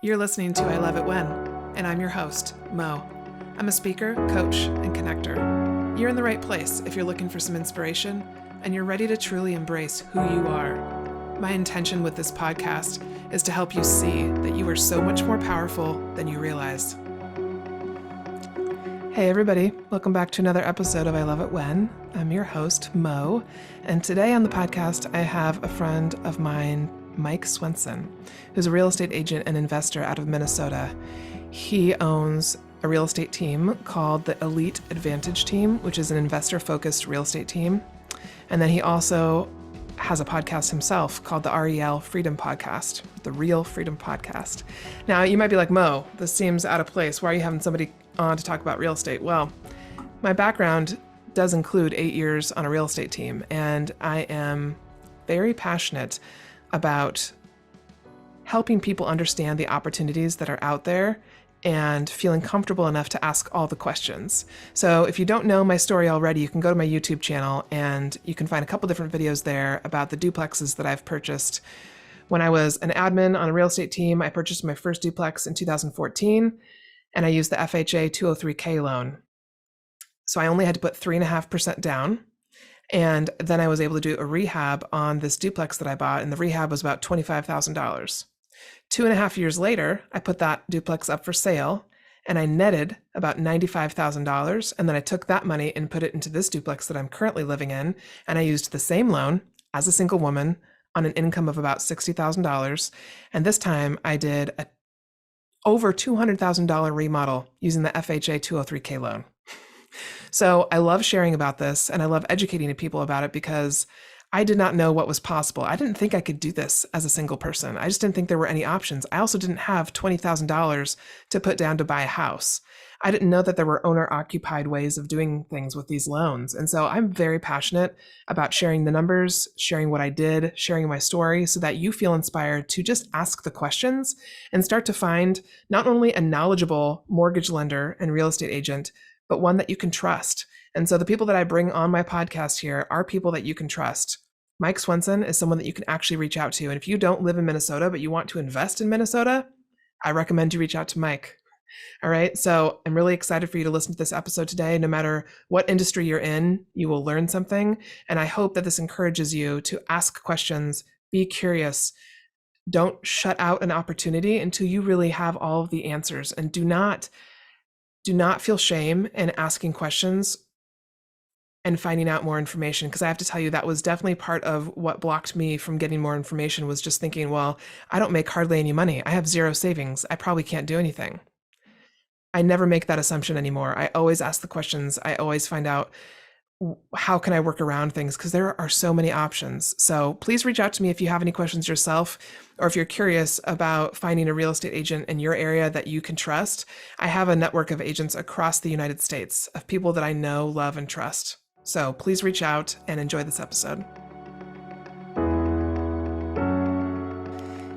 You're listening to I Love It When, and I'm your host, Mo. I'm a speaker, coach, and connector. You're in the right place if you're looking for some inspiration and you're ready to truly embrace who you are. My intention with this podcast is to help you see that you are so much more powerful than you realize. Hey everybody, welcome back to another episode of I Love It When. I'm your host, Mo, and today on the podcast I have a friend of mine, Mike Swenson, who's a real estate agent and investor out of Minnesota. He owns a real estate team called the Elite Advantage Team, which is an investor-focused real estate team. And then he also has a podcast himself called the REL Freedom Podcast, the Real Freedom Podcast. Now, you might be like, Mo, this seems out of place. Why are you having somebody on to talk about real estate? Well, my background does include 8 years on a real estate team, and I am very passionate about helping people understand the opportunities that are out there and feeling comfortable enough to ask all the questions. So if you don't know my story already, you can go to my YouTube channel and you can find a couple different videos there about the duplexes that I've purchased. When I was an admin on a real estate team, I purchased my first duplex in 2014, and I used the FHA 203K loan. So I only had to put 3.5% down. And then I was able to do a rehab on this duplex that I bought, and the rehab was about $25,000. 2.5 years later, I put that duplex up for sale, and I netted about $95,000. And then I took that money and put it into this duplex that I'm currently living in, and I used the same loan as a single woman on an income of about $60,000. And this time I did a over $200,000 remodel using the FHA 203K loan. So I love sharing about this, and I love educating people about it because I did not know what was possible. I didn't think I could do this as a single person. I just didn't think there were any options. I also didn't have $20,000 to put down to buy a house. I didn't know that there were owner-occupied ways of doing things with these loans. And so I'm very passionate about sharing the numbers, sharing what I did, sharing my story so that you feel inspired to just ask the questions and start to find not only a knowledgeable mortgage lender and real estate agent, but one that you can trust. And so the people that I bring on my podcast here are people that you can trust. Mike Swenson is someone that you can actually reach out to. And if you don't live in Minnesota, but you want to invest in Minnesota, I recommend you reach out to Mike. All right. So I'm really excited for you to listen to this episode today. No matter what industry you're in, you will learn something. And I hope that this encourages you to ask questions, be curious. Don't shut out an opportunity until you really have all of the answers, and do not feel shame in asking questions and finding out more information. Because I have to tell you, that was definitely part of what blocked me from getting more information, was just thinking, well, I don't make hardly any money. I have zero savings. I probably can't do anything. I never make that assumption anymore. I always ask the questions. I always find out, how can I work around things? Because there are so many options. So please reach out to me if you have any questions yourself, or if you're curious about finding a real estate agent in your area that you can trust. I have a network of agents across the United States of people that I know, love, and trust. So please reach out and enjoy this episode.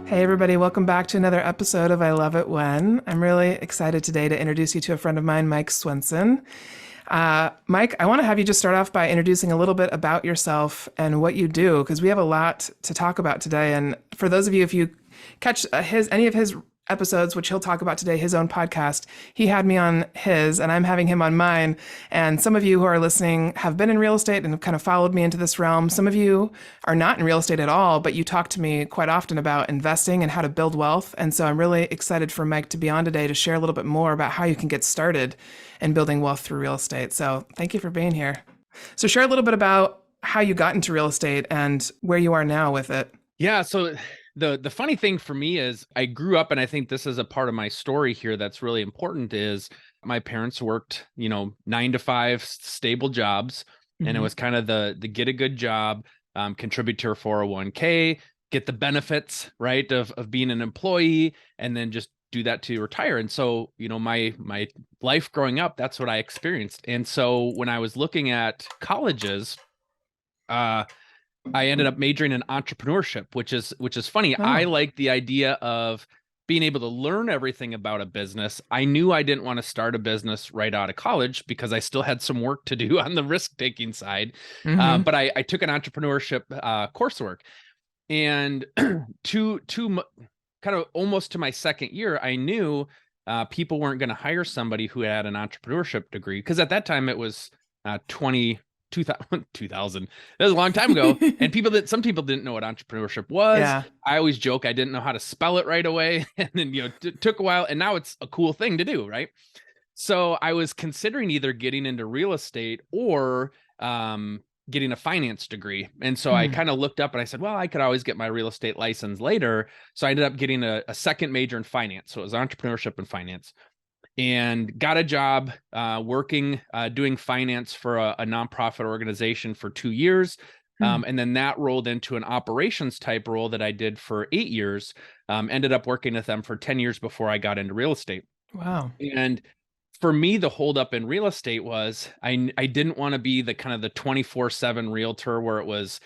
Hey everybody, welcome back to another episode of I Love It When. I'm really excited today to introduce you to a friend of mine, Mike Swenson. Mike, I want to have you just start off by introducing a little bit about yourself and what you do, because we have a lot to talk about today. And for those of you, if you catch any of his episodes, which he'll talk about today, his own podcast, he had me on his, and I'm having him on mine. And some of you who are listening have been in real estate and have kind of followed me into this realm. Some of you are not in real estate at all, but you talk to me quite often about investing and how to build wealth. And so I'm really excited for Mike to be on today to share a little bit more about how you can get started in building wealth through real estate. So thank you for being here. So share a little bit about how you got into real estate and where you are now with it. Yeah. So the funny thing for me is I grew up, and I think this is a part of my story here that's really important, is my parents worked, 9 to 5 stable jobs. And it was kind of the get a good job, contribute to her 401k, get the benefits, right, of being an employee, and then just do that to retire. And so, my life growing up, that's what I experienced. And so when I was looking at colleges, I ended up majoring in entrepreneurship, which is funny. Oh. I like the idea of being able to learn everything about a business. I knew I didn't want to start a business right out of college because I still had some work to do on the risk-taking side. But I took an entrepreneurship coursework, and kind of almost to my second year, I knew people weren't going to hire somebody who had an entrepreneurship degree, because at that time it was 2000. That was a long time ago. And some people didn't know what entrepreneurship was. Yeah. I always joke I didn't know how to spell it right away. And then, it took a while. And now it's a cool thing to do, right? So I was considering either getting into real estate or getting a finance degree. And so I kind of looked up and I said, well, I could always get my real estate license later. So I ended up getting a second major in finance. So it was entrepreneurship and finance, and got a job working, doing finance for a nonprofit organization for 2 years. And then that rolled into an operations type role that I did for 8 years. Ended up working with them for 10 years before I got into real estate. Wow. And for me, the holdup in real estate was I didn't want to be the kind of the 24/7 realtor where it was,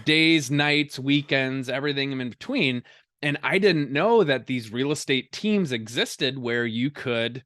days, nights, weekends, everything in between. And I didn't know that these real estate teams existed where you could,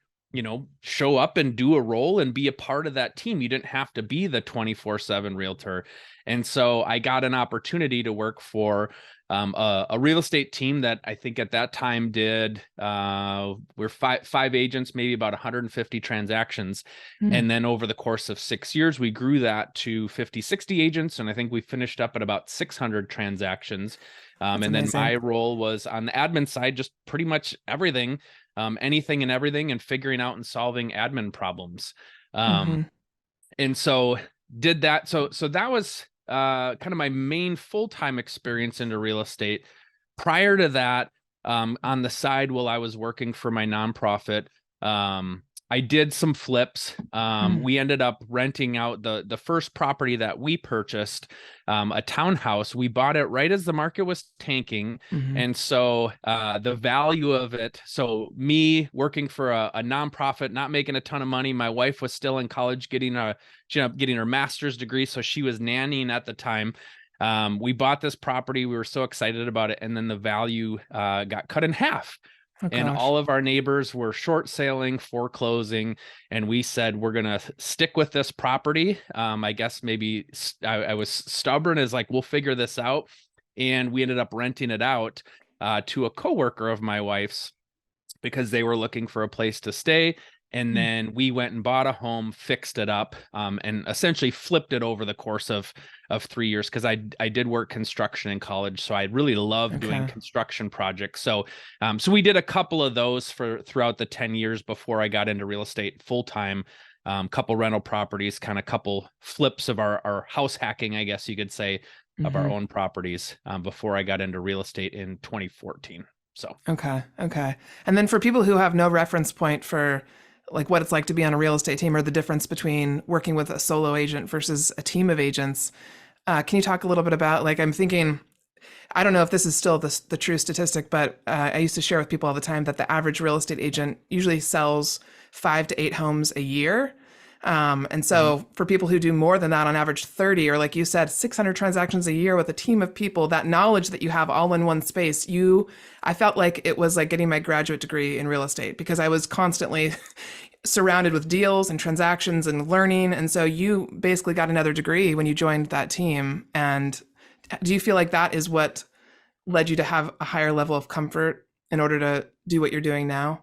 show up and do a role and be a part of that team. You didn't have to be the 24/7 realtor. And so I got an opportunity to work for a real estate team that I think at that time did, we're five agents, maybe about 150 transactions. And then over the course of 6 years, we grew that to 50, 60 agents. And I think we finished up at about 600 transactions. And then my role was on the admin side, just pretty much everything, anything and everything, and figuring out and solving admin problems. And so did that. So that was kind of my main full-time experience into real estate. Prior to that, on the side while I was working for my nonprofit, I did some flips. We ended up renting out the first property that we purchased, a townhouse. We bought it right as the market was tanking. And so the value of it, so me working for a nonprofit, not making a ton of money. My wife was still in college she ended up getting her master's degree. So she was nannying at the time. We bought this property. We were so excited about it. And then the value got cut in half. And all of our neighbors were short selling, foreclosing, and we said, we're going to stick with this property. I guess maybe I was stubborn as like, we'll figure this out. And we ended up renting it out to a coworker of my wife's because they were looking for a place to stay. And then we went and bought a home, fixed it up, and essentially flipped it over the course of 3 years. Because I did work construction in college, so I really loved doing construction projects. So we did a couple of those throughout the 10 years before I got into real estate full time. Couple rental properties, kind of couple flips of our house hacking, I guess you could say, of our own properties before I got into real estate in 2014. So okay. And then for people who have no reference point for like what it's like to be on a real estate team or the difference between working with a solo agent versus a team of agents, can you talk a little bit about, like, I'm thinking, I don't know if this is still the true statistic, but I used to share with people all the time that the average real estate agent usually sells 5 to 8 homes a year. And so for people who do more than that, on average 30, or like you said, 600 transactions a year with a team of people, that knowledge that you have all in one space, I felt like it was like getting my graduate degree in real estate, because I was constantly surrounded with deals and transactions and learning. And so you basically got another degree when you joined that team. And do you feel like that is what led you to have a higher level of comfort in order to do what you're doing now?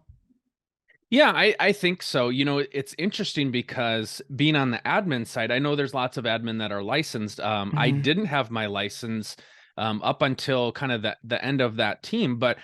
Yeah, I think so. It's interesting because being on the admin side, I know there's lots of admin that are licensed. I didn't have my license up until kind of the end of that team. But,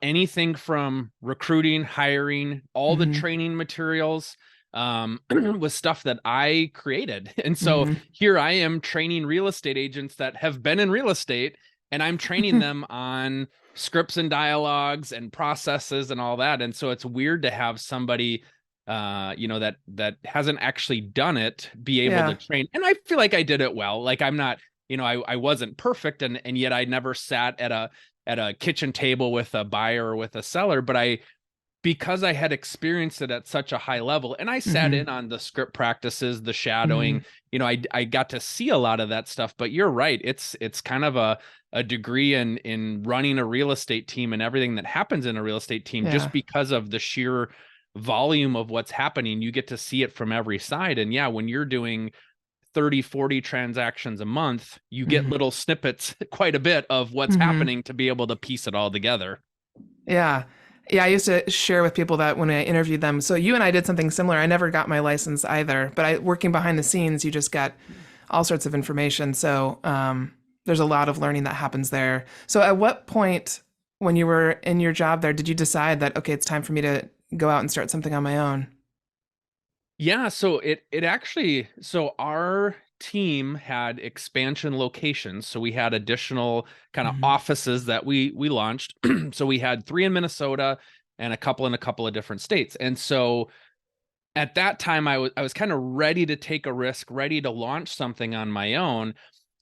anything from recruiting, hiring, all the training materials was stuff that I created. And so here I am training real estate agents that have been in real estate, and I'm training them on scripts and dialogues and processes and all that. And so it's weird to have somebody, that hasn't actually done it be able to train. And I feel like I did it well. Like I'm not, I wasn't perfect, and yet I never sat at a kitchen table with a buyer or with a seller, but because I had experienced it at such a high level, and I sat in on the script practices, the shadowing, I got to see a lot of that stuff. But you're right. It's kind of a degree in running a real estate team and everything that happens in a real estate team, just because of the sheer volume of what's happening. You get to see it from every side. And yeah, when you're doing 30, 40 transactions a month, you get Mhm. little snippets, quite a bit of what's Mhm. happening to be able to piece it all together. Yeah. Yeah, I used to share with people that when I interviewed them. So you and I did something similar. I never got my license either, but working behind the scenes, you just get all sorts of information. So there's a lot of learning that happens there. So at what point when you were in your job there, did you decide that, okay, it's time for me to go out and start something on my own? Yeah, so it actually, so our team had expansion locations. So we had additional kind of Hmm. offices that we launched. So we had 3 in Minnesota and a couple of different states. And so at that time I was kind of ready to take a risk, ready to launch something on my own.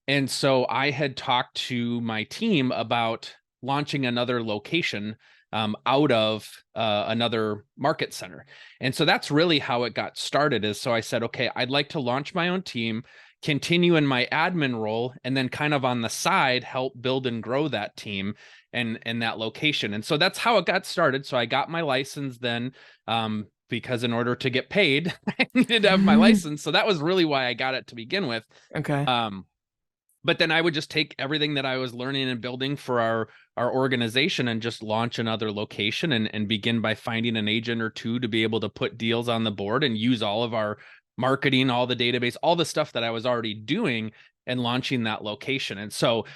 And so I had talked to my team about launching another location out of another market center. And so that's really how it got started is, so I said, okay, I'd like to launch my own team, continue in my admin role, and then kind of on the side, help build and grow that team and that location. And so that's how it got started. So I got my license then, because in order to get paid, I needed to have my license. So that was really why I got it to begin with. Okay. Um, but then I would just take everything that I was learning and building for our organization and just launch another location and begin by finding an agent or two to be able to put deals on the board and use all of our marketing, all the database, all the stuff that I was already doing and launching that location. And so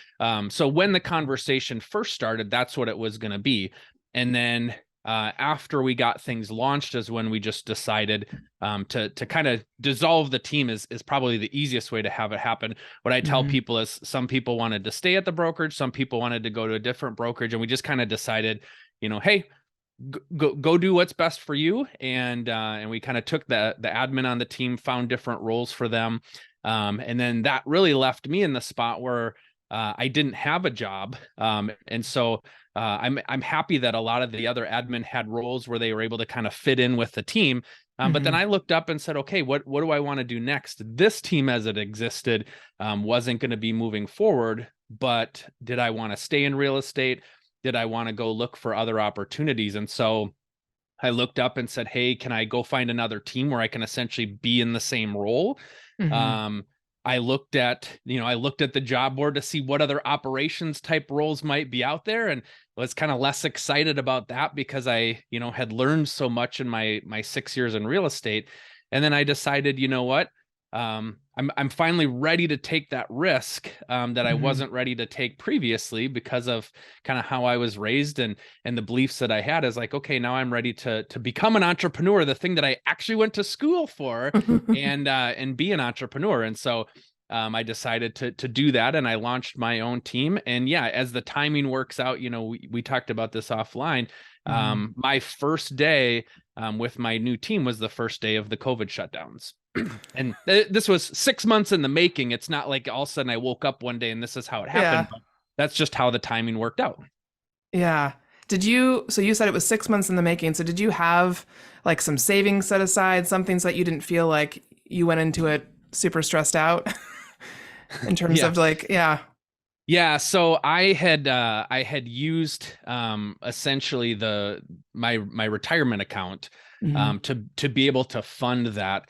so when the conversation first started, that's what it was going to be. And then after we got things launched is when we just decided to kind of dissolve the team is probably the easiest way to have it happen. What I tell Hmm. people is some people wanted to stay at the brokerage, some people wanted to go to a different brokerage, and we just kind of decided, hey, go do what's best for you. And we kind of took the admin on the team, found different roles for them, and then that really left me in the spot where I didn't have a job, and so I'm happy that a lot of the other admin had roles where they were able to kind of fit in with the team. But then Hmm. I looked up and said, okay, what do I want to do next? This team as it existed wasn't going to be moving forward, but did I want to stay in real estate? Did I want to go look for other opportunities? And so I looked up and said, hey, can I go find another team where I can essentially be in the same role? Hmm. Um, I looked at the job board to see what other operations type roles might be out there, and was kind of less excited about that because I, had learned so much in my 6 years in real estate. And then I decided, you know what? I'm finally ready to take that risk that I Hmm. wasn't ready to take previously because of kind of how I was raised and the beliefs that I had, is like, okay, now I'm ready to become an entrepreneur, the thing that I actually went to school for, and be an entrepreneur. And so I decided to do that, and I launched my own team. And yeah, as the timing works out, we talked about this offline. Hmm. My first day with my new team was the first day of the COVID shutdowns. And this was 6 months in the making. It's not like all of a sudden I woke up one day and this is how it Yeah. happened, but that's just how the timing worked out. Yeah. So you said it was 6 months in the making. So did you have like some savings set aside, some things that you didn't feel like you went into it super stressed out in terms Yeah. of like, yeah. Yeah, so I had used essentially my retirement account Hmm. to be able to fund that,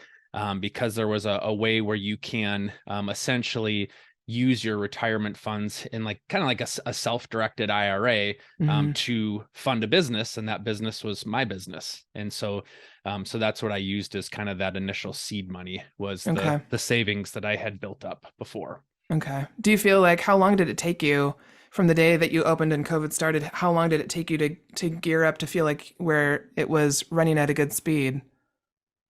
because there was a way where you can essentially use your retirement funds in like kind of like a self-directed IRA Hmm. to fund a business, and that business was my business. And so so that's what I used as kind of that initial seed money, was the Okay. the savings that I had built up before. Okay. Do you feel like how long did it take you from the day that you opened and COVID started? How long did it take you to gear up to feel like where it was running at a good speed?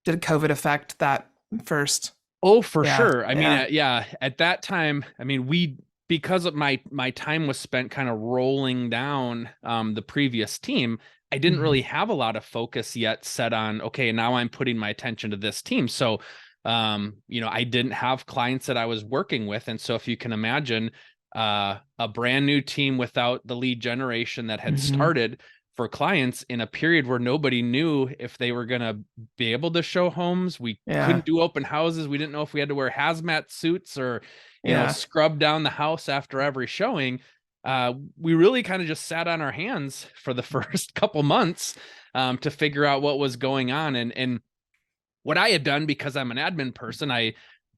Did COVID affect that first? Oh, for Yeah. sure. I mean, Yeah. yeah, at that time, I mean, because of my time was spent kind of rolling down the previous team, I didn't Hmm. really have a lot of focus yet set on, okay, now I'm putting my attention to this team. So, I didn't have clients that I was working with. And so if you can imagine a brand new team without the lead generation that had Hmm. started for clients in a period where nobody knew if they were going to be able to show homes. We Yeah. couldn't do open houses. We didn't know if we had to wear hazmat suits or, Yeah. scrub down the house after every showing. We really kind of just sat on our hands for the first couple months to figure out what was going on. And what I had done, because I'm an admin person, I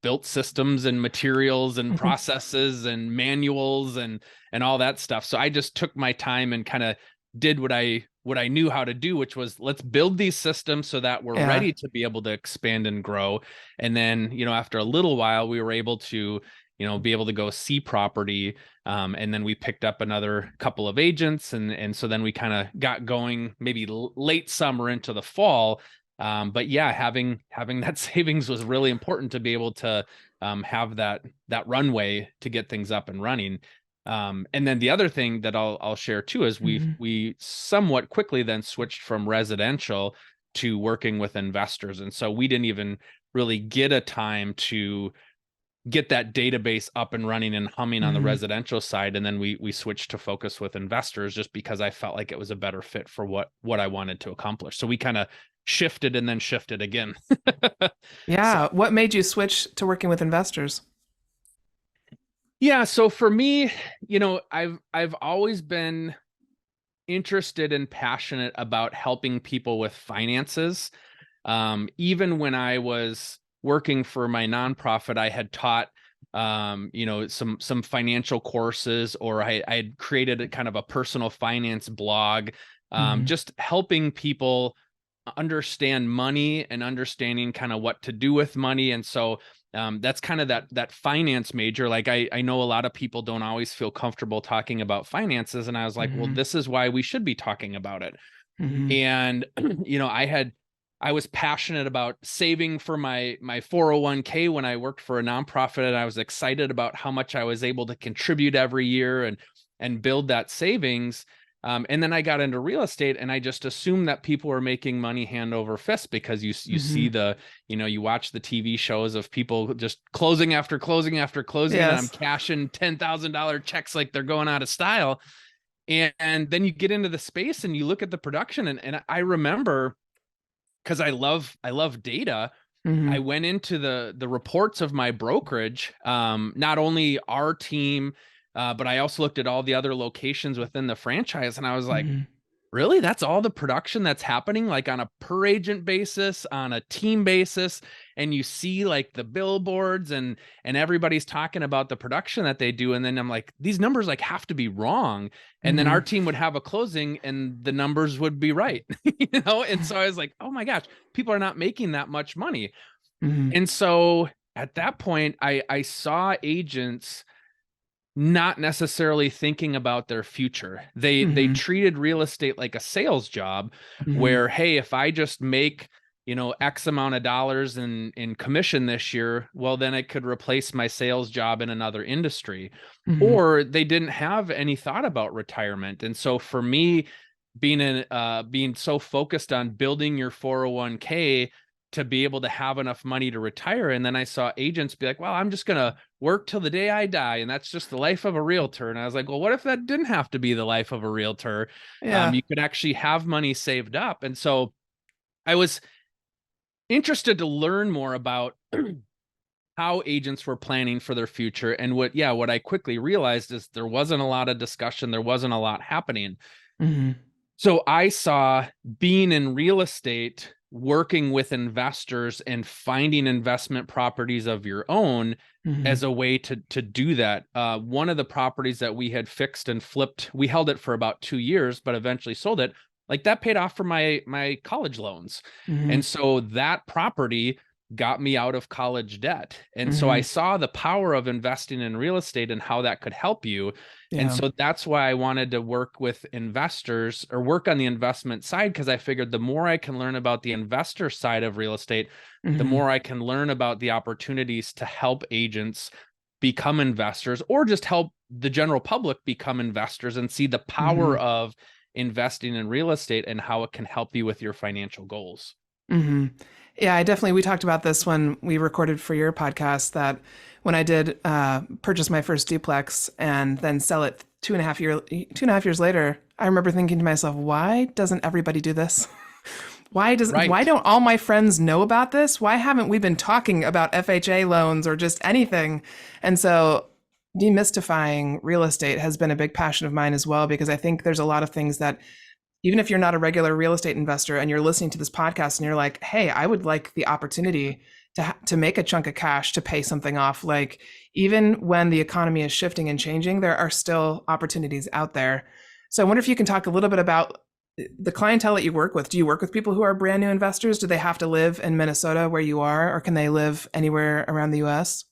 built systems and materials and processes and manuals and all that stuff. So I just took my time and kind of did what I knew how to do, which was let's build these systems so that we're ready to be able to expand and grow. And then, after a little while, we were able to, be able to go see property. And then we picked up another couple of agents. And so then we kind of got going maybe late summer into the fall. But yeah, having that savings was really important to be able to have that runway to get things up and running. And then the other thing that I'll share too is we somewhat quickly then switched from residential to working with investors. And so we didn't even really get a time to get that database up and running and humming on the residential side. And then we switched to focus with investors just because I felt like it was a better fit for what I wanted to accomplish. So we kind of shifted and then shifted again. Yeah. So, what made you switch to working with investors? Yeah. So for me, I've always been interested and passionate about helping people with finances. Even when I was working for my nonprofit, I had taught, some financial courses, or I had created a kind of a personal finance blog, just helping people understand money and understanding kind of what to do with money. And so that's kind of that finance major. Like I know a lot of people don't always feel comfortable talking about finances. And I was like, well, this is why we should be talking about it. And, I was passionate about saving for my 401k when I worked for a nonprofit, and I was excited about how much I was able to contribute every year and build that savings. And then I got into real estate, and I just assumed that people were making money hand over fist because you see you watch the TV shows of people just closing after closing after closing, and I'm cashing $10,000 checks like they're going out of style. And then you get into the space and you look at the production, and I remember, because I love data, I went into the reports of my brokerage, not only our team, but I also looked at all the other locations within the franchise, and I was like, really? That's all the production that's happening, like on a per agent basis, on a team basis. And you see like the billboards and everybody's talking about the production that they do. And then I'm like, these numbers like have to be wrong. And then our team would have a closing and the numbers would be right, And so I was like, oh my gosh, people are not making that much money. And so at that point, I saw agents not necessarily thinking about their future. They treated real estate like a sales job where, hey, if I just make, X amount of dollars in commission this year, well, then it could replace my sales job in another industry. Or they didn't have any thought about retirement. And so for me, being so focused on building your 401k to be able to have enough money to retire. And then I saw agents be like, well, I'm just going to work till the day I die. And that's just the life of a realtor. And I was like, well, what if that didn't have to be the life of a realtor? Yeah. You could actually have money saved up. And so I was interested to learn more about how agents were planning for their future. And what I quickly realized is there wasn't a lot of discussion. There wasn't a lot happening. So I saw being in real estate, working with investors and finding investment properties of your own as a way to do that. One of the properties that we had fixed and flipped, we held it for about 2 years, but eventually sold it. Like that paid off for my college loans. And so that property got me out of college debt. And so I saw the power of investing in real estate and how that could help you. Yeah. And so that's why I wanted to work with investors or work on the investment side, because I figured the more I can learn about the investor side of real estate, the more I can learn about the opportunities to help agents become investors, or just help the general public become investors and see the power of investing in real estate and how it can help you with your financial goals. Yeah, we talked about this when we recorded for your podcast, that when I did purchase my first duplex and then sell it 2.5 years later, I remember thinking to myself, why doesn't everybody do this? Why don't all my friends know about this? Why haven't we been talking about FHA loans or just anything? And so demystifying real estate has been a big passion of mine as well, because I think there's a lot of things that, even if you're not a regular real estate investor and you're listening to this podcast and you're like, hey, I would like the opportunity to make a chunk of cash to pay something off. Like even when the economy is shifting and changing, there are still opportunities out there. So I wonder if you can talk a little bit about the clientele that you work with. Do you work with people who are brand new investors? Do they have to live in Minnesota where you are, or can they live anywhere around the US?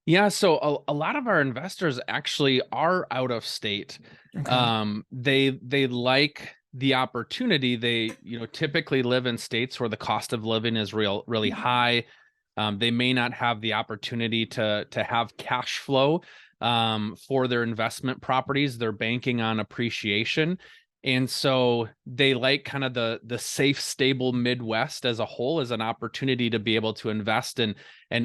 Yeah, so a lot of our investors actually are out of state. Okay. They like the opportunity. They, typically live in states where the cost of living is really high. They may not have the opportunity to have cash flow for their investment properties. They're banking on appreciation. And so they like kind of the safe, stable Midwest as a whole as an opportunity to be able to invest and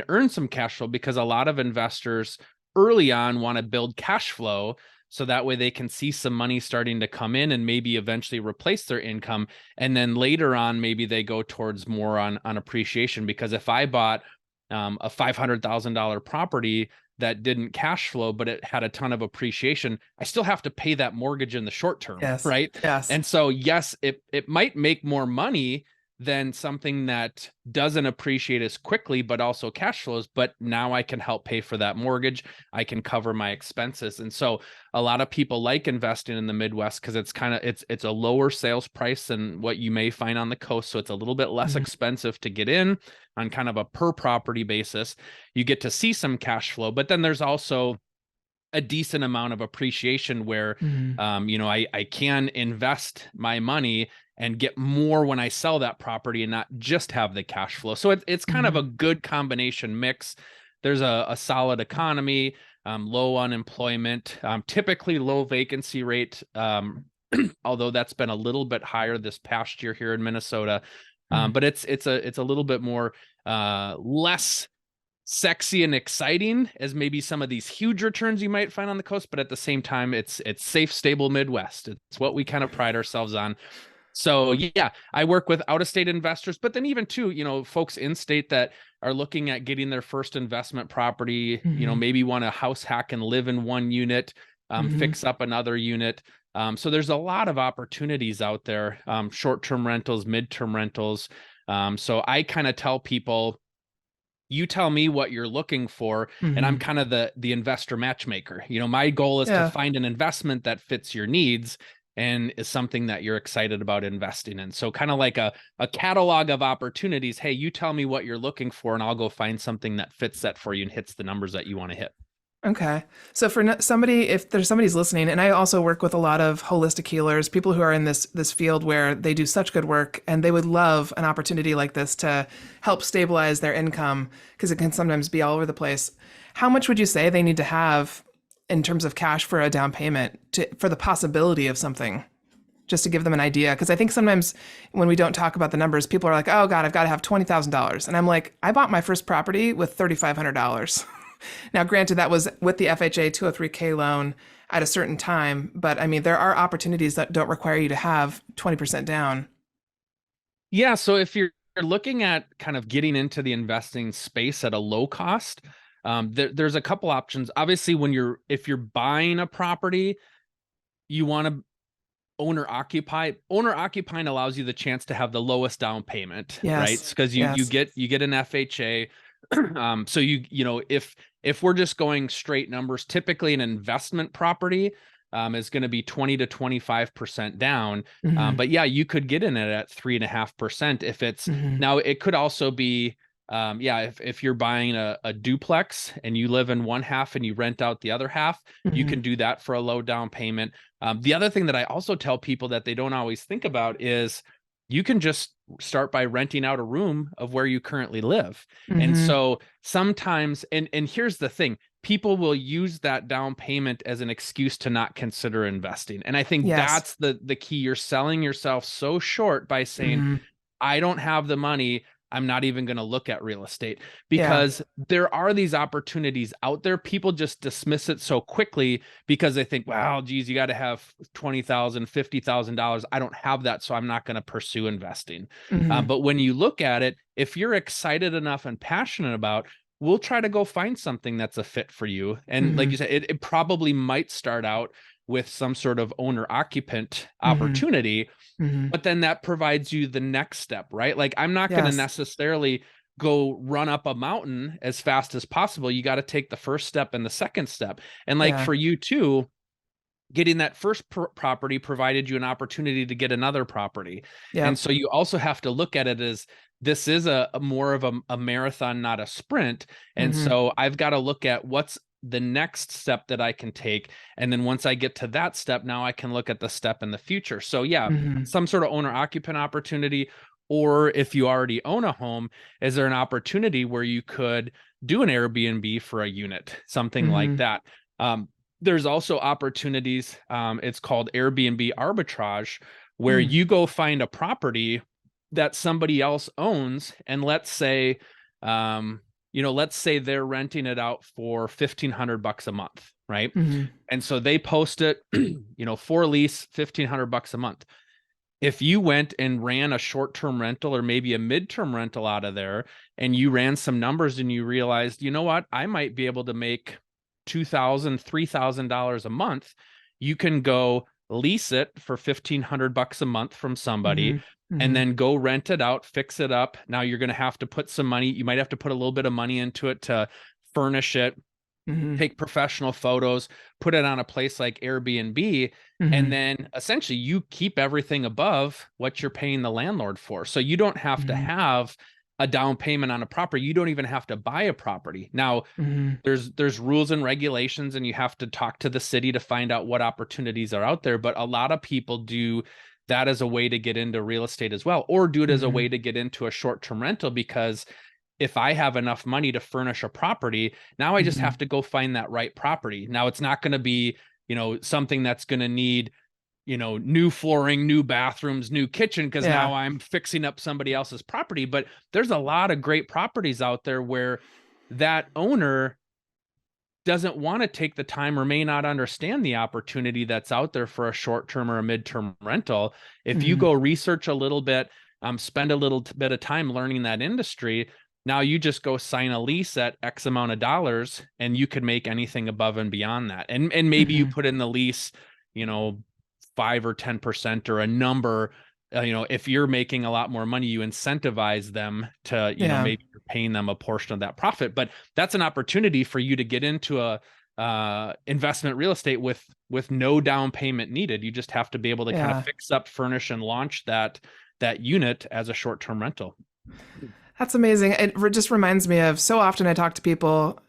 earn some cash flow, because a lot of investors early on want to build cash flow so that way they can see some money starting to come in and maybe eventually replace their income. And then later on, maybe they go towards more on appreciation, because if I bought a $500,000 property that didn't cash flow, but it had a ton of appreciation, I still have to pay that mortgage in the short term, Yes. right? Yes. And so, yes, it might make more money than something that doesn't appreciate as quickly, but also cash flows. But now I can help pay for that mortgage. I can cover my expenses. And so a lot of people like investing in the Midwest because it's a lower sales price than what you may find on the coast. So it's a little bit less Mhm. expensive to get in on kind of a per property basis. You get to see some cash flow, but then there's also a decent amount of appreciation where, Mhm. I can invest my money and get more when I sell that property and not just have the cash flow. So it's kind of a Mhm. good combination mix. There's a solid economy, low unemployment, typically low vacancy rate, although that's been a little bit higher this past year here in Minnesota. Mhm. But it's a little bit more less sexy and exciting as maybe some of these huge returns you might find on the coast, but at the same time, it's safe, stable Midwest. It's what we kind of pride ourselves on. So yeah, I work with out-of-state investors, but then even too, folks in state that are looking at getting their first investment property, Mhm. maybe want to house hack and live in one unit, Mhm. fix up another unit. So there's a lot of opportunities out there, short-term rentals, mid-term rentals. So I kind of tell people, you tell me what you're looking for, and I'm Mhm. kind of the investor matchmaker. My goal is to Yeah. find an investment that fits your needs and is something that you're excited about investing in. So kind of like a catalog of opportunities. Hey, you tell me what you're looking for and I'll go find something that fits that for you and hits the numbers that you want to hit. Okay. So for somebody, if there's somebody's listening, and I also work with a lot of holistic healers, people who are in this field where they do such good work, and they would love an opportunity like this to help stabilize their income because it can sometimes be all over the place. How much would you say they need to have in terms of cash for a down payment for the possibility of something? Just to give them an idea, because I think sometimes when we don't talk about the numbers, people are like, "Oh God, I've got to have $20,000," and I'm like, "I bought my first property with $3,500." Now, granted, that was with the FHA 203K loan at a certain time, but I mean, there are opportunities that don't require you to have 20% down. Yeah. So if you're looking at kind of getting into the investing space at a low cost, there's a couple options. Obviously, if you're buying a property, you want to owner occupied. Owner occupying allows you the chance to have the lowest down payment, right? Yes, Because you yes. get an FHA. So if we're just going straight numbers, typically an investment property is going to be 20 to 25% down. Hmm. But yeah, you could get in it at 3.5% if it's Hmm. now. It could also be yeah, if you're buying a duplex and you live in one half and you rent out the other half, you Hmm. can do that for a low down payment. The other thing that I also tell people that they don't always think about is you can just start by renting out a room of where you currently live. And Hmm. so sometimes, and here's the thing, people will use that down payment as an excuse to not consider investing. And I think Yes. that's the key. You're selling yourself so short by saying, Hmm. I don't have the money. I'm not even going to look at real estate, Yeah. because there are these opportunities out there. People just dismiss it so quickly because they think, wow, geez, you got to have $20,000, $50,000. I don't have that, so I'm not going to pursue investing. Hmm. But when you look at it, if you're excited enough and passionate about, we'll try to go find something that's a fit for you. And like Hmm. you said, it probably might start out with some sort of owner occupant Hmm. opportunity, Hmm. but then that provides you the next step, right? Like I'm not going to Yes. necessarily go run up a mountain as fast as possible. You got to take the first step and the second step. And like for you too, getting that first property provided you an opportunity to get another property. And so you also have to look at it as this is a more of a marathon, not a sprint. And so I've got to look at what's the next step that I can take. And then once I get to that step, now I can look at the step in the future. So some sort of owner occupant opportunity, or if you already own a home, is there an opportunity where you could do an Airbnb for a unit, something like that? There's also opportunities. It's called Airbnb arbitrage, where you go find a property that somebody else owns. And let's say, let's say they're renting it out for $1,500 a month. Right. And so they post it, for lease, $1,500 a month. If you went and ran a short-term rental or maybe a midterm rental out of there, and you ran some numbers and you realized, you know what, I might be able to make $2,000, $3,000 a month, you can go lease it for $1,500 a month from somebody and then go rent it out, fix it up. Now you're going to have to put some money. You might have to put a little bit of money into it to furnish it, take professional photos, put it on a place like Airbnb. And then essentially you keep everything above what you're paying the landlord for. So you don't have to have a down payment on a property. You don't even have to buy a property. Now, there's rules and regulations, and you have to talk to the city to find out what opportunities are out there. But a lot of people do that as a way to get into real estate as well, or do it as a way to get into a short-term rental, because if I have enough money to furnish a property, now I just have to go find that right property. Now it's not going to be, something that's going to need, new flooring, new bathrooms, new kitchen, because now I'm fixing up somebody else's property. But there's a lot of great properties out there where that owner doesn't want to take the time or may not understand the opportunity that's out there for a short-term or a midterm rental. If you go research a little bit, spend a little bit of time learning that industry, now you just go sign a lease at X amount of dollars, and you could make anything above and beyond that. And maybe you put in the lease, 5 or 10% or a number. If you're making a lot more money, you incentivize them to, maybe you're paying them a portion of that profit. But that's an opportunity for you to get into a investment real estate with no down payment needed. You just have to be able to kind of fix up, furnish, and launch that unit as a short-term rental. That's amazing. It just reminds me of, so often I talk to people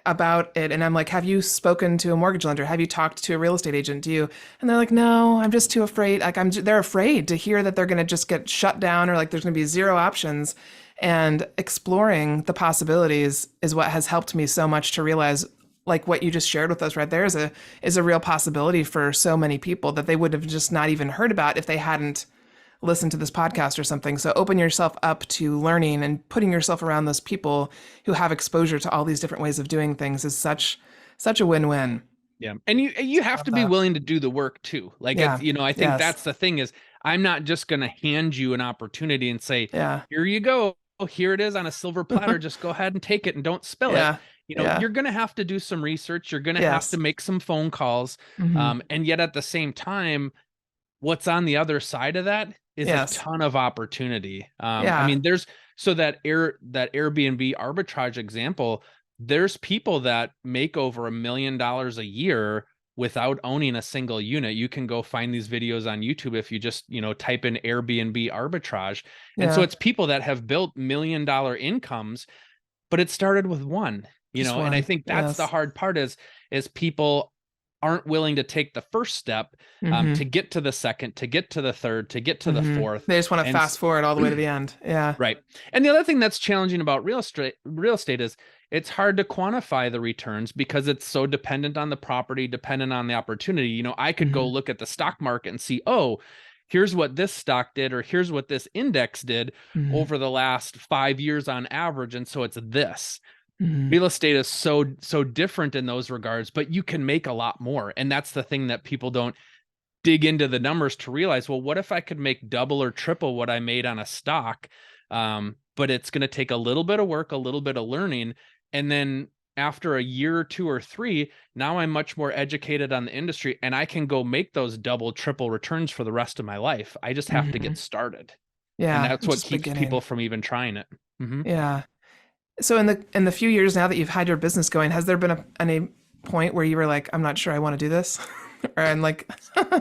about it and I'm like, have you spoken to a mortgage lender? Have you talked to a real estate agent? Do you? And they're like, no, I'm just too afraid. Like they're afraid to hear that they're going to just get shut down, or like there's going to be zero options. And exploring the possibilities is what has helped me so much to realize, like what you just shared with us right there is a real possibility for so many people that they would have just not even heard about if they hadn't listened to this podcast or something. So open yourself up to learning and putting yourself around those people who have exposure to all these different ways of doing things is such a win-win. Yeah. And you have to be willing to do the work too. Like, I think that's the thing is, I'm not just going to hand you an opportunity and say, here you go. Here it is on a silver platter. Just go ahead and take it and don't spill it. You're going to have to do some research. You're going to have to make some phone calls. And yet at the same time, what's on the other side of that is a ton of opportunity. I mean, there's that Airbnb arbitrage example, there's people that make over $1 million a year without owning a single unit. You can go find these videos on YouTube if you just, type in Airbnb arbitrage. And so it's people that have built $1 million incomes, but it started with one, and I think that's the hard part is people aren't willing to take the first step to get to the second, to get to the third, to get to the fourth. They just want to fast forward all the way to the end. Yeah. Right. And the other thing that's challenging about real estate is it's hard to quantify the returns because it's so dependent on the property, dependent on the opportunity. I could go look at the stock market and see, oh, here's what this stock did, or here's what this index did over the last 5 years on average. And so it's this. Real estate is so different in those regards, but you can make a lot more. And that's the thing that people don't dig into the numbers to realize, well, what if I could make double or triple what I made on a stock? But it's going to take a little bit of work, a little bit of learning. And then after a year or 2 or 3, now I'm much more educated on the industry and I can go make those double, triple returns for the rest of my life. I just have to get started. Yeah. And that's what keeps people from even trying it. Hmm. Yeah. So in the few years now that you've had your business going, has there been any point where you were like, I'm not sure I want to do this? Or and like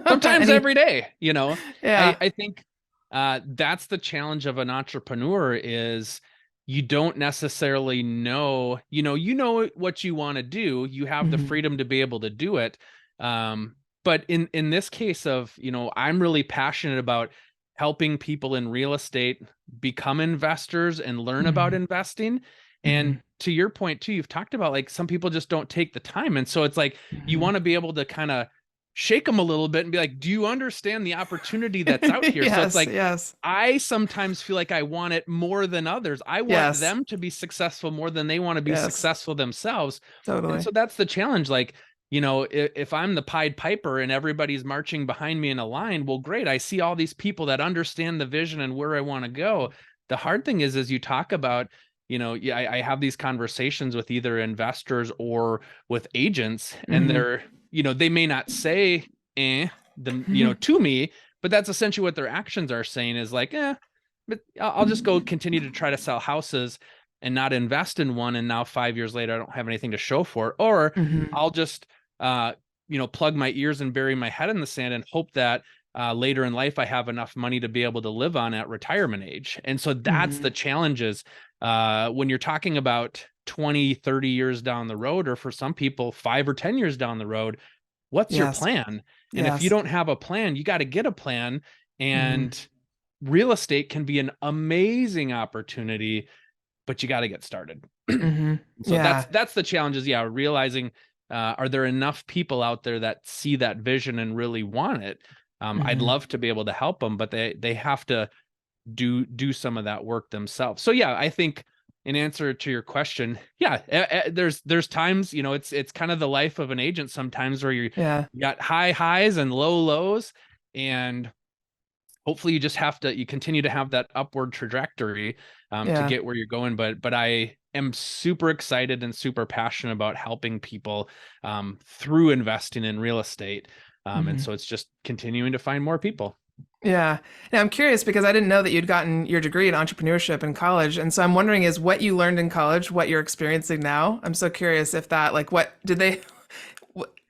Sometimes any every day, you know. yeah. I think that's the challenge of an entrepreneur is you don't necessarily know, you know what you want to do. You have the Hmm. freedom to be able to do it. But in this case of, I'm really passionate about helping people in real estate become investors and learn about Hmm. investing. Hmm. And to your point too, you've talked about like some people just don't take the time. And so it's like you Hmm. want to be able to kind of shake them a little bit and be like, do you understand the opportunity that's out here? So it's Yes, like, yes, I sometimes feel like I want it more than others. I want yes, them to be successful more than they want to be yes, successful themselves. And totally. so that's the challenge. Like, if I'm the Pied Piper and everybody's marching behind me in a line, well, great. I see all these people that understand the vision and where I want to go. The hard thing is, as you talk about, yeah, I have these conversations with either investors or with agents, and Hmm. they're, they may not say to me, but that's essentially what their actions are saying is like, but I'll just go continue to try to sell houses and not invest in one. And now 5 years later, I don't have anything to show for it. Or Hmm. I'll just, plug my ears and bury my head in the sand and hope that later in life, I have enough money to be able to live on at retirement age. And so that's Hmm. the challenges when you're talking about 20, 30 years down the road, or for some people, 5 or 10 years down the road, what's your Yes, plan? And if you yes. don't have a plan, you got to get a plan. Hmm. And real estate can be an amazing opportunity, but you got to get started. Hmm. So Yeah. that's the challenge is, yeah, realizing are there enough people out there that see that vision and really want it? I'd Hmm. love to be able to help them, but they have to do some of that work themselves. So yeah, I think in answer to your question, yeah, there's times, it's kind of the life of an agent sometimes where Yeah. you got high highs and low lows, and hopefully you continue to have that upward trajectory to Yeah. get where you're going. But I am super excited and super passionate about helping people through investing in real estate. And Hmm. so it's just continuing to find more people. Yeah. Now I'm curious because I didn't know that you'd gotten your degree in entrepreneurship in college. And so I'm wondering is what you learned in college, what you're experiencing now? I'm so curious if that, like, what did they,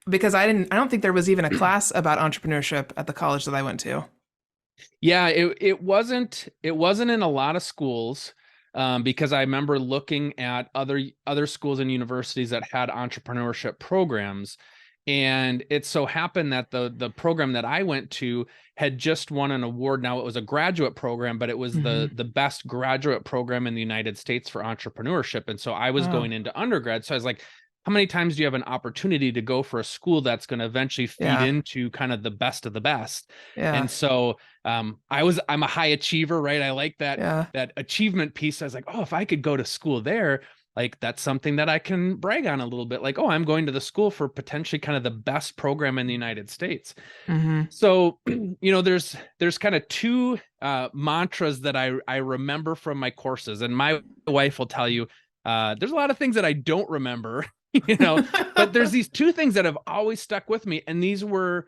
because I don't think there was even a class about entrepreneurship at the college that I went to. Yeah, it wasn't in a lot of schools, because I remember looking at other schools and universities that had entrepreneurship programs, and it so happened that the program that I went to had just won an award. Now it was a graduate program, but it was Hmm. the best graduate program in the United States for entrepreneurship. And so I was Oh, going into undergrad, so I was like, how many times do you have an opportunity to go for a school that's going to eventually feed yeah. into kind of the best of the best? Yeah. And so I'm a high achiever, right? I like Yeah. that achievement piece. I was like, oh, if I could go to school there, like that's something that I can brag on a little bit. Like, oh, I'm going to the school for potentially kind of the best program in the United States. Hmm. So, there's kind of two mantras that I remember from my courses, and my wife will tell you there's a lot of things that I don't remember, you know, but there's these two things that have always stuck with me, and these were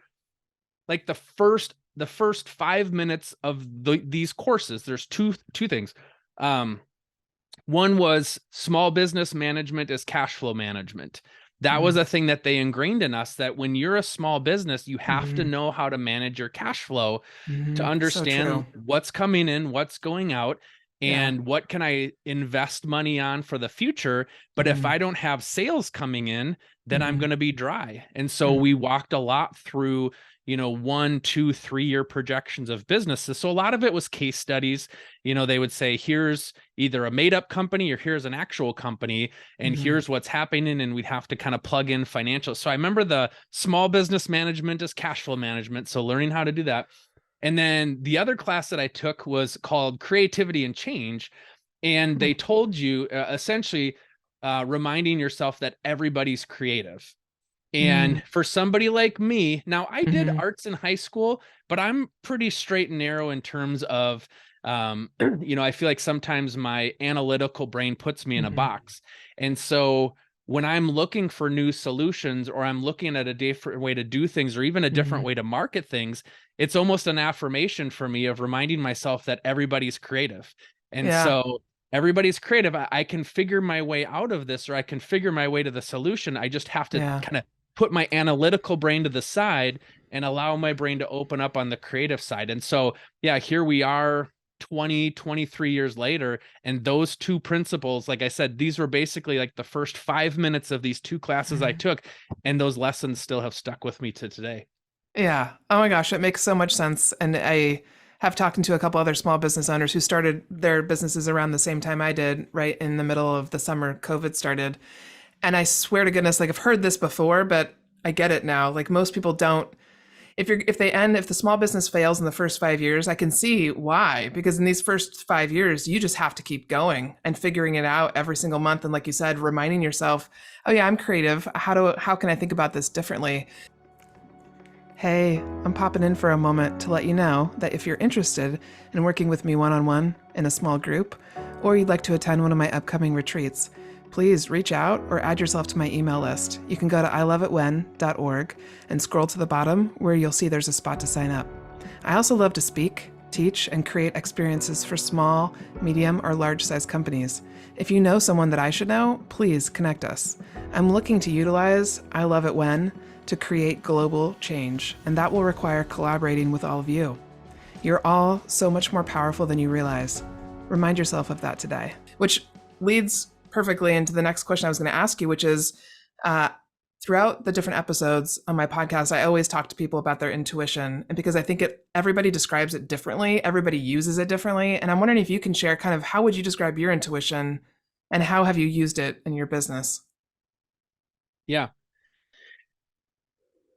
like the first 5 minutes of these courses. There's two things. Um, One was small business management is cash flow management. That was Hmm. a thing that they ingrained in us, that when you're a small business, you have to Hmm. know how to manage your cash flow to Hmm. So understand true. what's coming in, what's going out, Yeah. and what can I invest money on for the future. But if Hmm. I don't have sales coming in, then I'm Hmm. going to be dry. And so we Hmm. walked a lot through, 1, 2, 3 year projections of businesses. So a lot of it was case studies. They would say, here's either a made up company or here's an actual company, and Hmm. here's what's happening. And we'd have to kind of plug in financials. So I remember the small business management is cash flow management. So learning how to do that. And then the other class that I took was called Creativity and Change. And they told you essentially reminding yourself that everybody's creative. Hmm. And for somebody like me, now I did Hmm. arts in high school, but I'm pretty straight and narrow in terms of, I feel like sometimes my analytical brain puts me in a Hmm. box. And so when I'm looking for new solutions, or I'm looking at a different way to do things, or even a different Hmm. way to market things, it's almost an affirmation for me of reminding myself that everybody's creative. And Yeah. so everybody's creative. I can figure my way out of this, or I can figure my way to the solution. I just have to Yeah. kind of put my analytical brain to the side and allow my brain to open up on the creative side. And so, yeah, here we are 20, 23 years later. And those two principles, like I said, these were basically like the first 5 minutes of these two classes I took. And those lessons still have stuck with me to today. Yeah. Oh my gosh, it makes so much sense. And I have talked to a couple other small business owners who started their businesses around the same time I did, right in the middle of the summer COVID started. And I swear to goodness, like I've heard this before, but I get it now. Like most people don't. If the small business fails in the first 5 years, I can see why. Because in these first 5 years, you just have to keep going and figuring it out every single month. And like you said, reminding yourself, oh yeah, I'm creative. How can I think about this differently? Hey, I'm popping in for a moment to let you know that if you're interested in working with me one-on-one in a small group, or you'd like to attend one of my upcoming retreats, please reach out or add yourself to my email list. You can go to iloveitwhen.org and scroll to the bottom where you'll see there's a spot to sign up. I also love to speak, teach, and create experiences for small, medium, or large-sized companies. If you know someone that I should know, please connect us. I'm looking to utilize I Love It When to create global change, and that will require collaborating with all of you. You're all so much more powerful than you realize. Remind yourself of that today. Which leads perfectly into the next question I was going to ask you, which is throughout the different episodes on my podcast, I always talk to people about their intuition. And because I think everybody describes it differently, everybody uses it differently. And I'm wondering if you can share kind of how would you describe your intuition and how have you used it in your business? Yeah.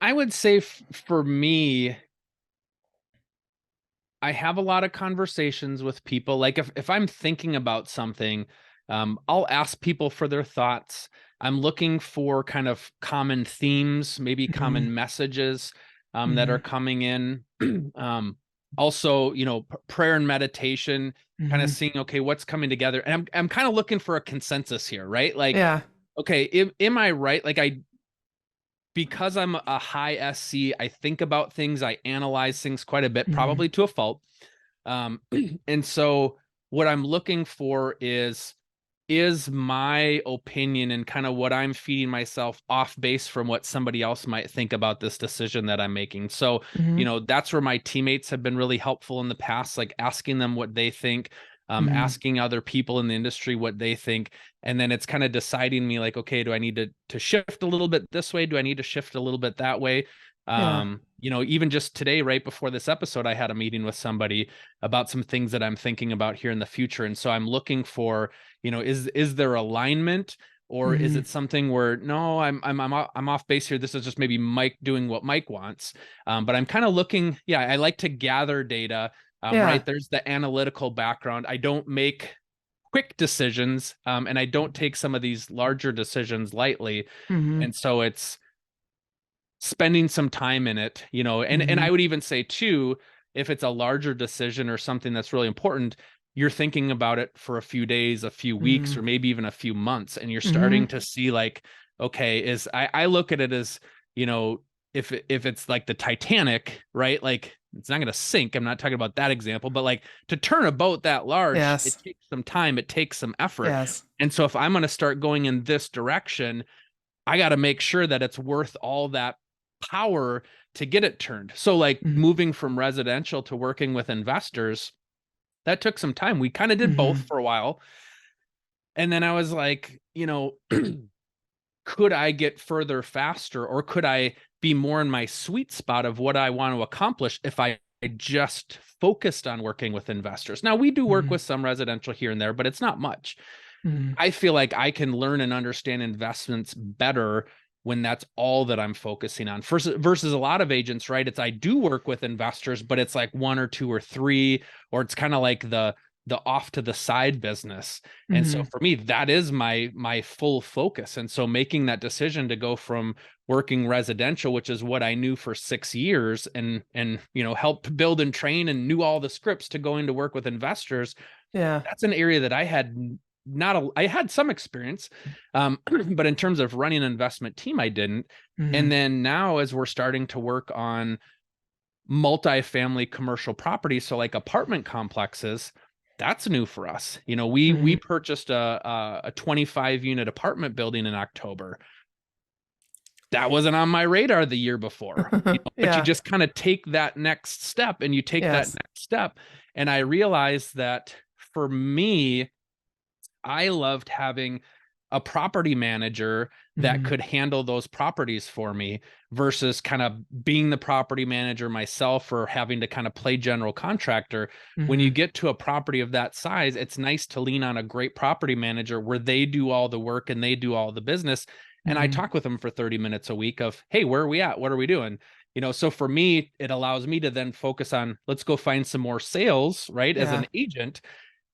I would say for me, I have a lot of conversations with people. Like if I'm thinking about something, I'll ask people for their thoughts. I'm looking for kind of common themes, maybe Mm-hmm. common messages that Mm-hmm. are coming in. Also, prayer and meditation, kind of Mm-hmm. seeing, okay, what's coming together. And I'm kind of looking for a consensus here, right? Like, Yeah. okay, am I right? Like because I'm a high SC, I think about things, I analyze things quite a bit, Mm-hmm. probably to a fault. And so what I'm looking for is my opinion and kind of what I'm feeding myself off base from what somebody else might think about this decision that I'm making. So, Mm-hmm. that's where my teammates have been really helpful in the past, like asking them what they think, Mm-hmm. asking other people in the industry what they think. And then it's kind of deciding me like, okay, do I need to shift a little bit this way? Do I need to shift a little bit that way? Yeah. Even just today, right before this episode, I had a meeting with somebody about some things that I'm thinking about here in the future. And so I'm looking for, is there alignment, or is Mm-hmm. it something where no, I'm off base here. This is just maybe Mike doing what Mike wants. But I'm kind of looking, yeah, I like to gather data. Yeah. Right. There's the analytical background. I don't make quick decisions, and I don't take some of these larger decisions lightly. Mm-hmm. And so it's spending some time in it, and Mm-hmm. I would even say too, if it's a larger decision or something that's really important, you're thinking about it for a few days, a few weeks, or maybe even a few months, and you're Mm-hmm. starting to see like, okay, I look at it as, if it's like the Titanic, right? Like it's not going to sink. I'm not talking about that example, but like to turn a boat that large, it Yes. takes some time, it takes some effort. Yes. And so if I'm going to start going in this direction, I got to make sure that it's worth all that power to get it turned. So like Mm-hmm. moving from residential to working with investors, that took some time. We kind of did both Mm-hmm. for a while. And then I was like, could I get further faster, or could I be more in my sweet spot of what I want to accomplish if I just focused on working with investors? Now we do work Mm-hmm. with some residential here and there, but it's not much. Mm-hmm. I feel like I can learn and understand investments better when that's all that I'm focusing on versus a lot of agents, right? It's I do work with investors, but it's like one or two or three, or it's kind of like the off to the side business. And so Mm-hmm. for me, that is my full focus. And so making that decision to go from working residential, which is what I knew for 6 years, and helped build and train and knew all the scripts, to going to work with investors, Yeah. that's an area that I had I had some experience, but in terms of running an investment team, I didn't. Mm-hmm. And then now, as we're starting to work on multifamily commercial properties, so like apartment complexes, that's new for us. We purchased a 25 unit apartment building in October. That wasn't on my radar the year before, but you Yeah. just kind of take that next step and you take that Yes. next step. And I realized that for me, I loved having a property manager that Mhm. could handle those properties for me versus kind of being the property manager myself or having to kind of play general contractor. When you Mhm. get to a property of that size, it's nice to lean on a great property manager where they do all the work and they do all the business. And I Mhm. talk with them for 30 minutes a week of, hey, where are we at? What are we doing? So for me, it allows me to then focus on, let's go find some more sales, right? As Yeah. an agent,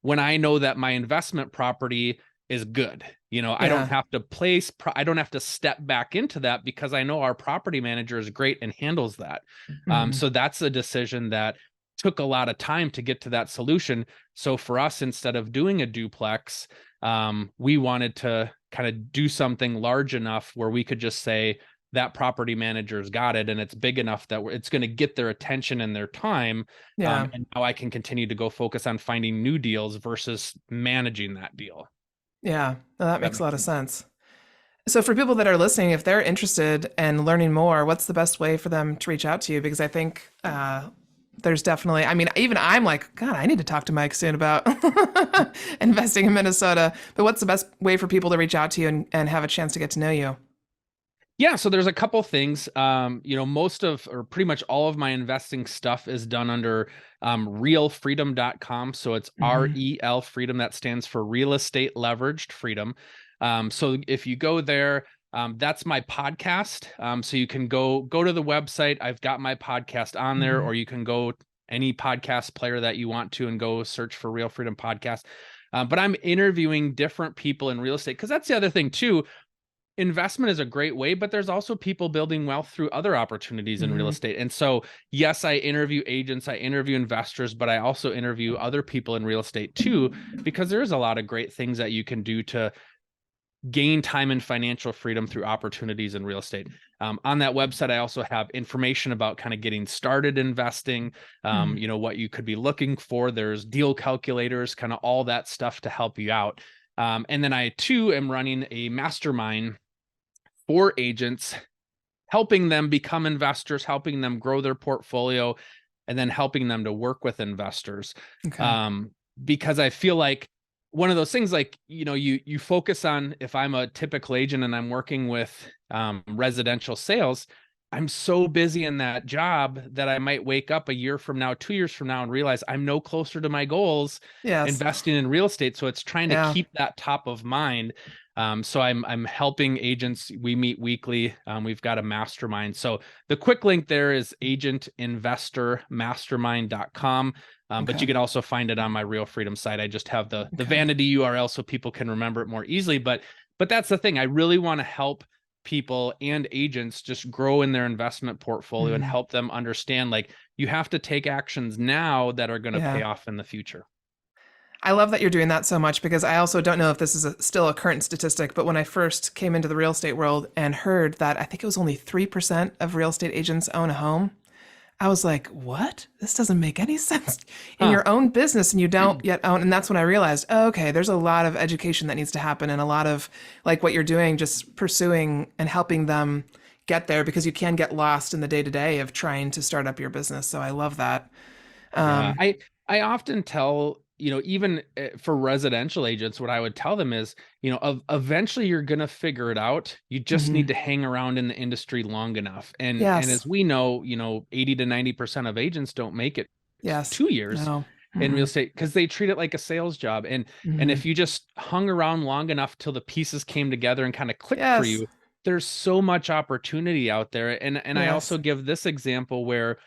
when I know that my investment property is good. I don't Yeah. have to I don't have to step back into that because I know our property manager is great and handles that. Mhm. So that's a decision that took a lot of time to get to that solution. So for us, instead of doing a duplex, we wanted to kind of do something large enough where we could just say, that property manager's got it and it's big enough that it's going to get their attention and their time. Yeah. And now I can continue to go focus on finding new deals versus managing that deal. Yeah. No, that That makes a makes lot of sense. sense. So for people that are listening, if they're interested in learning more, what's the best way for them to reach out to you? Because I think there's definitely, I mean, even I'm like, God, I need to talk to Mike soon about investing in Minnesota. But what's the best way for people to reach out to you and have a chance to get to know you? Yeah, so there's a couple things. Most of or pretty much all of my investing stuff is done under realfreedom.com. So it's Hmm. REL freedom. That stands for real estate leveraged freedom. So if you go there, that's my podcast. So you can go to the website. I've got my podcast on there, Hmm. or you can go any podcast player that you want to and go search for Real Freedom Podcast. But I'm interviewing different people in real estate because that's the other thing too. Investment is a great way, but there's also people building wealth through other opportunities in real Hmm. estate. And so, yes, I interview agents, I interview investors, but I also interview other people in real estate too, because there's a lot of great things that you can do to gain time and financial freedom through opportunities in real estate. On that website, I also have information about kind of getting started investing, Hmm. what you could be looking for. There's deal calculators, kind of all that stuff to help you out. And then I too am running a mastermind for agents, helping them become investors, helping them grow their portfolio, and then helping them to work with investors. Okay. Um, because I feel like one of those things, like, you focus on, if I'm a typical agent and I'm working with residential sales, I'm so busy in that job that I might wake up a year from now, 2 years from now, and realize I'm no closer to my goals Yes. investing in real estate. So it's trying to Yeah. keep that top of mind. So I'm helping agents. We meet weekly. We've got a mastermind. So the quick link there is agentinvestormastermind.com. But Okay. you can also find it on my Real Freedom site. I just have the Okay. vanity URL so people can remember it more easily. But that's the thing. I really want to help people and agents just grow in their investment portfolio and Hmm. help them understand, like, you have to take actions now that are going to pay Yeah. off in the future. I love that you're doing that so much because I also don't know if this is still a current statistic, but when I first came into the real estate world and heard that I think it was only 3% of real estate agents own a home, I was like, what? This doesn't make any sense in Huh. your own business and you don't yet own. And that's when I realized, oh, okay, there's a lot of education that needs to happen and a lot of like what you're doing, just pursuing and helping them get there because you can get lost in the day to day of trying to start up your business. So I love that. Yeah, Um, I often tell, even for residential agents, what I would tell them is, eventually you're going to figure it out. You just need mhm. to hang around in the industry long enough. And Yes. as we know, 80 to 90% of agents don't make it Yes. 2 years No. in real Mm-mm. estate because they treat it like a sales job. And Hmm. if you just hung around long enough till the pieces came together and kind of clicked for Yes. you, there's so much opportunity out there. And I Yes. also give this example where,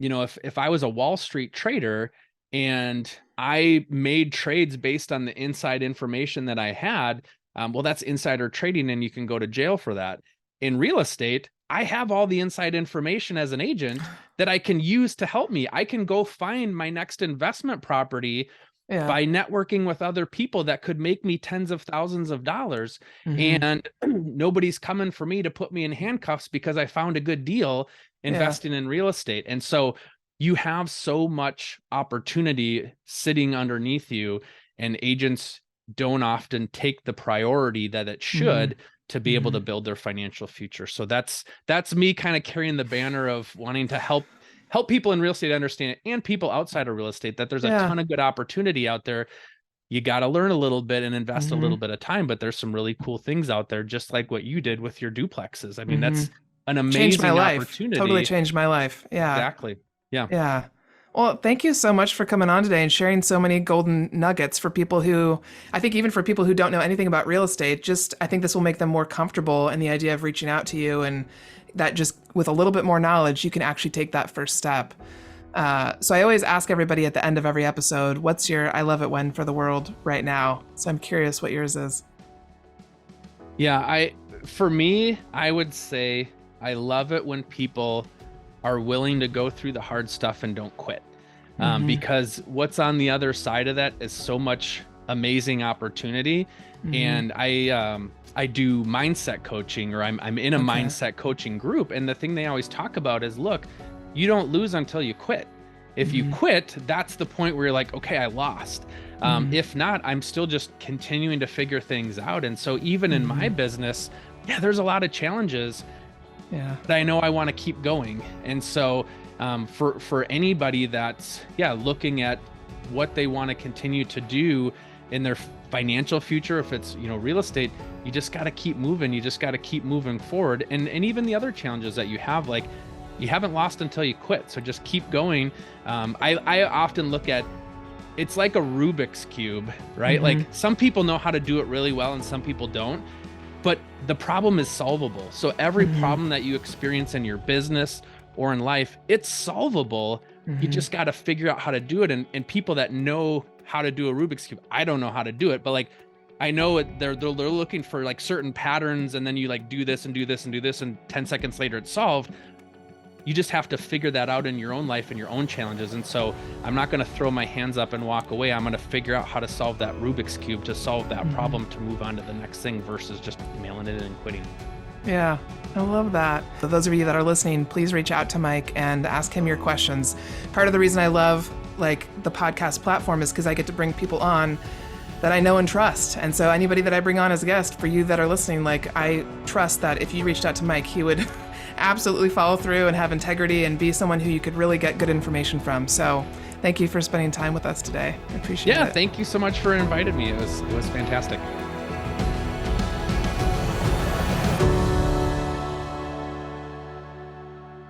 if I was a Wall Street trader and I made trades based on the inside information that I had, well, that's insider trading and you can go to jail for that. In real estate, I have all the inside information as an agent that I can use to help me. I can go find my next investment property Yeah. by networking with other people that could make me tens of thousands of dollars. Hmm. And nobody's coming for me to put me in handcuffs because I found a good deal Yeah. investing in real estate. And so you have so much opportunity sitting underneath you, and agents don't often take the priority that it should to be able to build their financial future. So that's me kind of carrying the banner of wanting to help people in real estate understand it, and people outside of real estate, that there's a ton of good opportunity out there. You got to learn a little bit and invest a little bit of time, but there's some really cool things out there, just like what you did with your duplexes. I mean, that's an amazing changed my life. opportunity. Totally changed my life. Yeah. Exactly. Yeah. Yeah. Well, thank you so much for coming on today and sharing so many golden nuggets for people who, I think even for people who don't know anything about real estate, I think this will make them more comfortable in the idea of reaching out to you, and that just with a little bit more knowledge, you can actually take that first step. So I always ask everybody at the end of every episode, what's your I love it when for the world right now? So I'm curious what yours is. Yeah, for me, I would say I love it when people are willing to go through the hard stuff and don't quit. Because what's on the other side of that is so much amazing opportunity. And I do mindset coaching, or I'm in a mindset coaching group. And the thing they always talk about is, look, you don't lose until you quit. If you quit, that's the point where you're like, okay, I lost. If not, I'm still just continuing to figure things out. And so even in my business, there's a lot of challenges. Yeah, but I know I want to keep going. And so for anybody that's looking at what they want to continue to do in their financial future, if it's real estate, you just got to keep moving. You just got to keep moving forward. And even the other challenges that you have, like, you haven't lost until you quit. So just keep going. I often look at, it's like a Rubik's Cube, right? Like, some people know how to do it really well and some people don't. But the problem is solvable. So every problem that you experience in your business or in life, it's solvable. You just got to figure out how to do it. And people that know how to do a Rubik's Cube, I don't know how to do it, but like, I know it, they're looking for like certain patterns, and then you like do this and do this and do this, and 10 seconds later it's solved. You just have to figure that out in your own life and your own challenges. And so I'm not going to throw my hands up and walk away. I'm going to figure out how to solve that Rubik's Cube to solve that problem, to move on to the next thing, versus just mailing it in and quitting. Yeah, I love that. For those of you that are listening, please reach out to Mike and ask him your questions. Part of the reason I love the podcast platform is because I get to bring people on that I know and trust. And so anybody that I bring on as a guest, for you that are listening, I trust that if you reached out to Mike, he would absolutely follow through and have integrity and be someone who you could really get good information from. So thank you for spending time with us today. I appreciate it. Yeah, thank you so much for inviting me. It was fantastic.